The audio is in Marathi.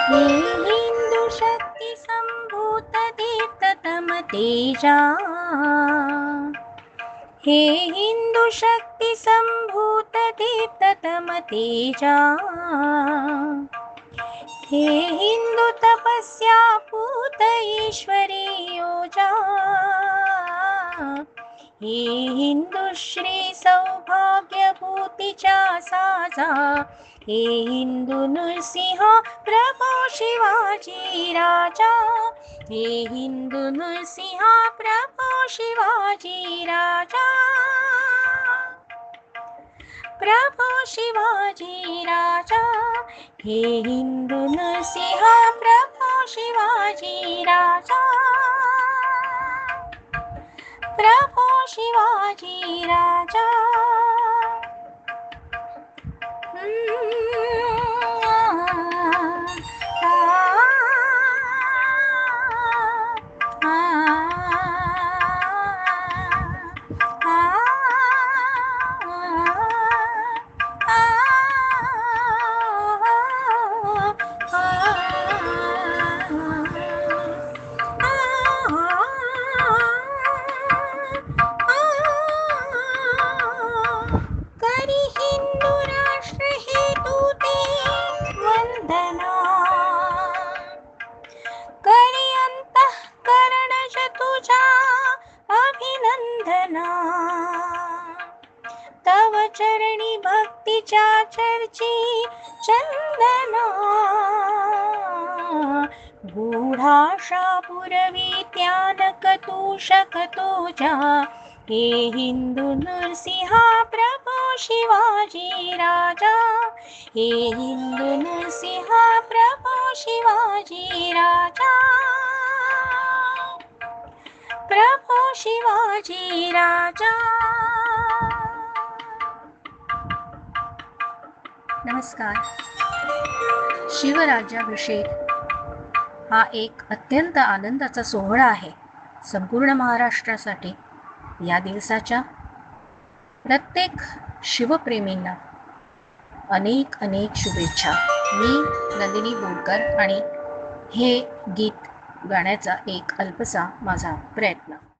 हे हिंदू शक्ती संभूत दीप्ततम तेजा, हे हिंदू शक्ती संभूत दीप्ततम तेजा, हे हिंदू तपस्या पूत ईश्वरी योजा, हे हिंदू श्री सौभाग्यभूतीचा साजा, हे हिंदू नृसिंह प्रभो शिवाजी राजा, हे हिंदू नृसिंह प्रभो शिवाजी राजा, प्रभो शिवाजी राजा, हे हिंदू नृसिंह प्रभो शिवाजी राजा, प्रभो शिवाजी राजा. करी हिंदू राष्ट्र हेतुते वंदना, करी अंतःकरणज तुझा अभिनंदना, तव चरणी भक्तीच्या चर्ची चंदना, गूढाशा पुरवी त्यानक तू शकतो जा, हे हिंदू नृसिंह प्रभो शिवाजी राजा, हे हिंदू नृसिंह प्रभो शिवाजी राजा, प्रभो शिवाजी राजा. नमस्कार. शिवराज्याभिषेक हा एक अत्यंत आनंदाचा सोहळा आहे संपूर्ण महाराष्ट्रासाठी. या दिवसाच्या प्रत्येक शिवप्रेमींना अनेक अनेक शुभेच्छा. मी नंदिनी बोरकर आणि हे गीत गाण्याचा एक अल्पसा माझा प्रयत्न.